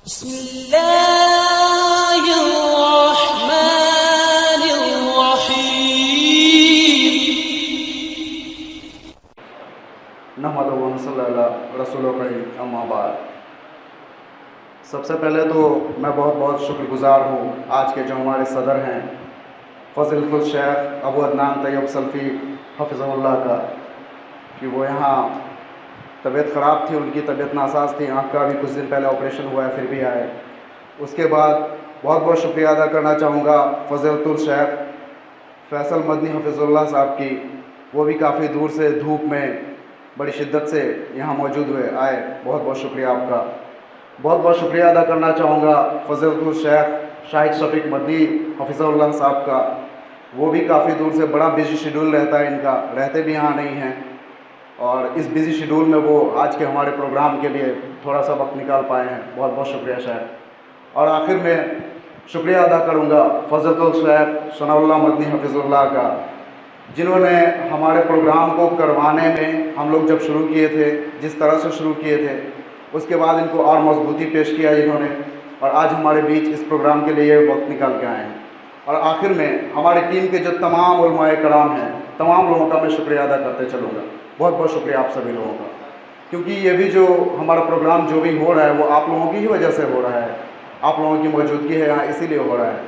नहमदुहु व नसल्ली अला रसूलिल करीम अम्मा बाद। सबसे पहले तो मैं बहुत बहुत शुक्रगुज़ार हूँ आज के जो हमारे सदर हैं फ़ज़ीलतुल शेख अबू अदनान तैयब सल्फ़ी हफ़िज़हुल्लाह का, कि वो यहाँ तबीयत ख़राब थी, उनकी तबीयत नासाज थी, आँख का भी कुछ दिन पहले ऑपरेशन हुआ है, फिर भी आए। उसके बाद बहुत बहुत शुक्रिया अदा करना चाहूँगा फ़ज़ीलतुल शेख फ़ैसल मदनी हफ़िज़हुल्लाह साहब की। वो भी काफ़ी दूर से धूप में बड़ी शिद्दत से यहाँ मौजूद हुए आए, बहुत बहुत शुक्रिया आपका। बहुत बहुत शुक्रिया अदा करना चाहूँगा फ़ज़ीलतुल शेख शाहिद शफ़ीक़ मदनी हफ़िज़हुल्लाह साहब का। वो भी काफ़ी दूर से, बड़ा बिज़ी शेड्यूल रहता है इनका, रहते भी यहाँ नहीं हैं, और इस बिज़ी शेड्यूल में वो आज के हमारे प्रोग्राम के लिए थोड़ा सा वक्त निकाल पाए हैं। बहुत बहुत शुक्रिया शेख। और आखिर में शुक्रिया अदा करूँगा फ़ज़ीलतुल शेख सनाउल्लाह मदनी हफ़िज़हुल्लाह का, जिन्होंने हमारे प्रोग्राम को करवाने में, हम लोग जब शुरू किए थे, जिस तरह से शुरू किए थे, उसके बाद इनको और मजबूती पेश किया इन्होंने, और आज हमारे बीच इस प्रोग्राम के लिए वक्त निकाल के आए हैं। और आखिर में हमारी टीम के जो तमाम उलमाए कराम हैं, तमाम लोगों का मैं शुक्रिया अदा करते चलूँगा। बहुत बहुत शुक्रिया आप सभी लोगों का, क्योंकि ये भी जो हमारा प्रोग्राम जो भी हो रहा है वो आप लोगों की ही वजह से हो रहा है, आप लोगों की मौजूदगी है यहाँ, इसीलिए हो रहा है।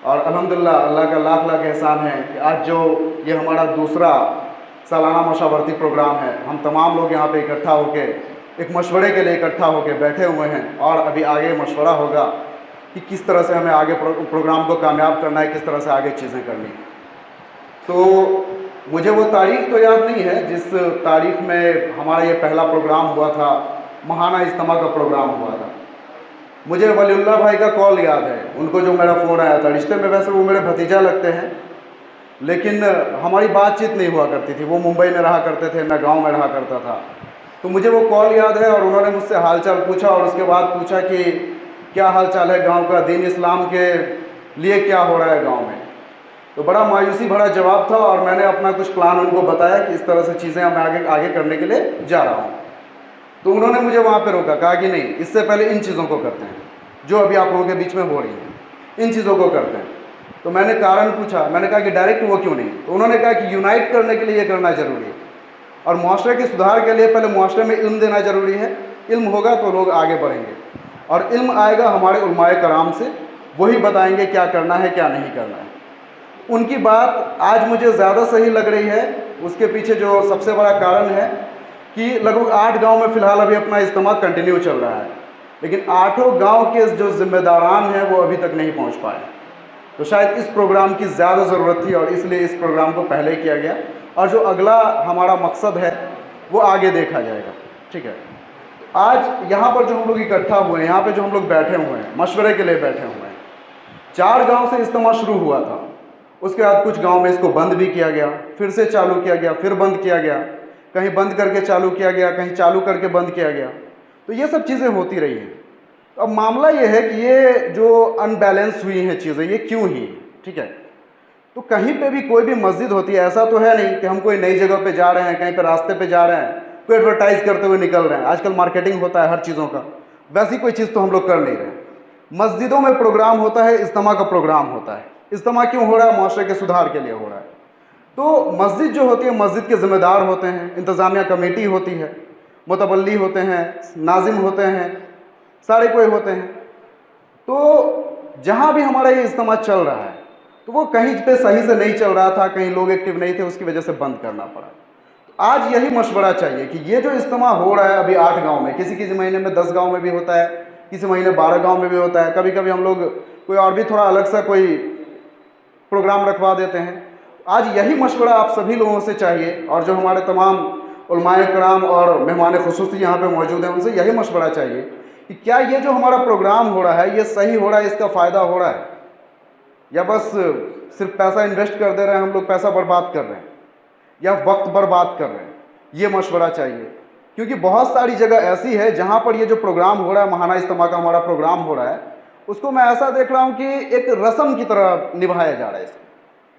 और अल्हम्दुलिल्लाह अल्लाह का लाख लाख एहसान है कि आज जो ये हमारा दूसरा सालाना मशावरती प्रोग्राम है, हम तमाम लोग यहाँ पे इकट्ठा होके एक मशवरे के लिए इकट्ठा होके बैठे हुए हैं, और अभी आगे मशवरा होगा कि किस तरह से हमें आगे प्रोग्राम को कामयाब करना है, किस तरह से आगे चीज़ें करनी। तो मुझे वो तारीख़ तो याद नहीं है जिस तारीख़ में हमारा ये पहला प्रोग्राम हुआ था, महाना इज्तिमा का प्रोग्राम हुआ था। मुझे वलीउल्लाह भाई का कॉल याद है, उनको जो मेरा फ़ोन आया था। रिश्ते में वैसे वो मेरे भतीजा लगते हैं, लेकिन हमारी बातचीत नहीं हुआ करती थी। वो मुंबई में रहा करते थे, मैं गांव में रहा करता था। तो मुझे वो कॉल याद है, और उन्होंने मुझसे हालचाल पूछा, और उसके बाद पूछा कि क्या हालचाल है गांव का, दीन इस्लाम के लिए क्या हो रहा है गांव में। तो बड़ा मायूसी भरा जवाब था, और मैंने अपना कुछ प्लान उनको बताया कि इस तरह से चीज़ें मैं आगे करने के लिए जा रहा हूँ। तो उन्होंने मुझे वहाँ पे रोका, कहा कि नहीं, इससे पहले इन चीज़ों को करते हैं जो अभी आप लोगों के बीच में हो रही हैं, इन चीज़ों को करते हैं। तो मैंने कारण पूछा, मैंने कहा कि डायरेक्ट वो क्यों नहीं। तो उन्होंने कहा कि यूनाइट करने के लिए ये करना ज़रूरी है, और मुआशरे के सुधार के लिए पहले मुआशरे में इल्म देना ज़रूरी है। इल्म होगा तो लोग आगे बढ़ेंगे, और इल्म आएगा हमारे उलमाए कराम से, वही बताएंगे क्या करना है क्या नहीं करना है। उनकी बात आज मुझे ज़्यादा सही लग रही है। उसके पीछे जो सबसे बड़ा कारण है कि लगभग 8 गांव में फ़िलहाल अभी अपना इज्तिमा कंटिन्यू चल रहा है, लेकिन 8 गांव के जो ज़िम्मेदारान हैं वो अभी तक नहीं पहुंच पाए। तो शायद इस प्रोग्राम की ज़्यादा ज़रूरत थी, और इसलिए इस प्रोग्राम को पहले किया गया, और जो अगला हमारा मकसद है वो आगे देखा जाएगा। ठीक है, आज यहाँ पर जो हम लोग इकट्ठा हुए हैं, यहाँ पर जो हम लोग बैठे हुए हैं, मशवरे के लिए बैठे हुए हैं, 4 गाँव से इज्तिमा शुरू हुआ था। उसके बाद कुछ गाँव में इसको बंद भी किया गया, फिर से चालू किया गया, फिर बंद किया गया, कहीं बंद करके चालू किया गया, कहीं चालू करके बंद किया गया। तो ये सब चीज़ें होती रही हैं। तो अब मामला ये है कि ये जो अनबैलेंस हुई हैं चीज़ें, ये क्यों ही, ठीक है। तो कहीं पे भी कोई भी मस्जिद होती है, ऐसा तो है नहीं कि हम कोई नई जगह पे जा रहे हैं, कहीं पे रास्ते पे जा रहे हैं, कोई एडवर्टाइज़ करते हुए निकल रहे हैं। आजकल मार्केटिंग होता है हर चीज़ों का, वैसी कोई चीज़ तो हम लोग कर नहीं रहे। मस्जिदों में प्रोग्राम होता है, इज्तिमा का प्रोग्राम होता है। इज्तिमा क्यों हो रहा है? मुआशरे के सुधार के लिए हो रहा है। तो मस्जिद जो होती है, मस्जिद के ज़िम्मेदार होते हैं, इंतज़ामिया कमेटी होती है, मुतवल्ली होते हैं, नाजिम होते हैं, सारे कोई होते हैं। तो जहाँ भी हमारा ये इज्तिमा चल रहा है, तो वो कहीं पे सही से नहीं चल रहा था, कहीं लोग एक्टिव नहीं थे, उसकी वजह से बंद करना पड़ा। तो आज यही मशवरा चाहिए कि ये जो इज्तिमा हो रहा है अभी 8 गाँव में, किसी किसी महीने में 10 गाँव में भी होता है, किसी महीने 12 गाँव में भी होता है, कभी कभी हम लोग कोई और भी थोड़ा अलग सा कोई प्रोग्राम रखवा देते हैं। आज यही मशवरा आप सभी लोगों से चाहिए, और जो हमारे तमाम उलमाए कराम और मेहमान खुसूसी यहाँ पे मौजूद हैं, उनसे यही मशवरा चाहिए कि क्या ये जो हमारा प्रोग्राम हो रहा है ये सही हो रहा है, इसका फ़ायदा हो रहा है, या बस सिर्फ पैसा इन्वेस्ट कर दे रहे हैं हम लोग, पैसा बर्बाद कर रहे हैं, या वक्त बर्बाद कर रहे हैं। ये मशवरा चाहिए, क्योंकि बहुत सारी जगह ऐसी है जहाँ पर ये जो प्रोग्राम हो रहा है, महाना इज्तिमा का हमारा प्रोग्राम हो रहा है, उसको मैं ऐसा देख रहा हूँ कि एक रस्म की तरह निभाया जा रहा है इसको।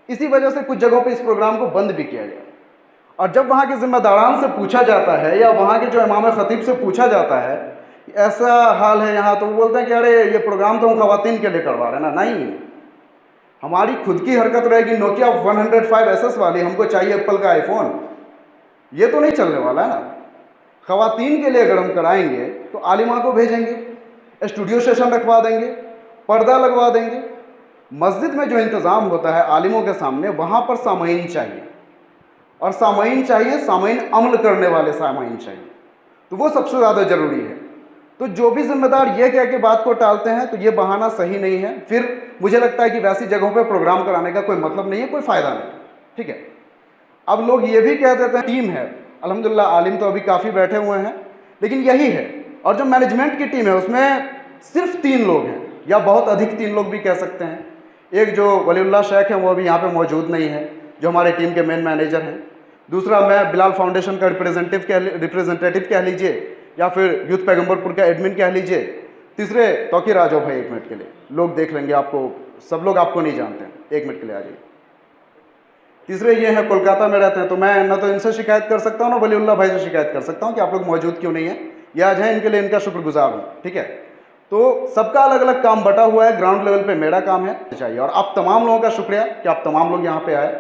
इसी वजह से कुछ जगहों पे इस प्रोग्राम को बंद भी किया गया। और जब वहाँ के ज़िम्मेदारान से पूछा जाता है, या वहाँ के जो इमाम ख़तीब से पूछा जाता है कि ऐसा हाल है यहाँ, तो वो बोलते हैं कि अरे ये प्रोग्राम तो हम खवातीन के लिए करवा रहे हैं ना। नहीं, हमारी खुद की हरकत रहेगी नोकिया 105SS वाली, हमको चाहिए एप्पल का आईफोन, ये तो नहीं चलने वाला है ना। खवातीन के लिए अगर हम कराएंगे तो आलिमा को भेजेंगे, स्टूडियो सेशन रखवा देंगे, पर्दा लगवा देंगे। मस्जिद में जो इंतज़ाम होता है आलिमों के सामने, वहाँ पर सामाईन चाहिए, और सामाईन चाहिए, सामाईन अमल करने वाले सामाईन चाहिए, तो वो सबसे ज़्यादा ज़रूरी है। तो जो भी जिम्मेदार ये कह के बात को टालते हैं, तो ये बहाना सही नहीं है। फिर मुझे लगता है कि वैसी जगहों पे प्रोग्राम कराने का कोई मतलब नहीं है, कोई फ़ायदा नहीं, ठीक है। अब लोग ये भी कह देते हैं टीम है, अल्हम्दुलिल्लाह आलिम तो अभी काफ़ी बैठे हुए हैं, लेकिन यही है। और जो मैनेजमेंट की टीम है उसमें सिर्फ 3 लोग हैं, या बहुत अधिक 3 लोग भी कह सकते हैं। एक जो वलीउल्लाह शेख हैं वो अभी यहाँ पे मौजूद नहीं है, जो हमारे टीम के मेन मैनेजर हैं। दूसरा, मैं बिलाल फाउंडेशन का रिप्रेजेंटेटिव कह लीजिए, या फिर यूथ पैगम्बरपुर का एडमिन कह लीजिए। तीसरे, तौकीर आ जाओ भाई 1 मिनट के लिए, लोग देख लेंगे आपको, सब लोग आपको नहीं जानते हैं, 1 मिनट के लिए आ जाइए। तीसरे ये हैं, कोलकाता में रहते हैं, तो मैं ना तो इनसे शिकायत कर सकता हूँ ना वलीउल्लाह भाई से शिकायत कर सकता हूँ कि आप लोग मौजूद क्यों नहीं है। ये आज हैं, इनके लिए इनका शुक्रगुजार हूँ, ठीक है। तो सबका अलग अलग काम बटा हुआ है, ग्राउंड लेवल पे मेरा काम है चाहिए। और आप तमाम लोगों का शुक्रिया कि आप तमाम लोग यहाँ पे आए।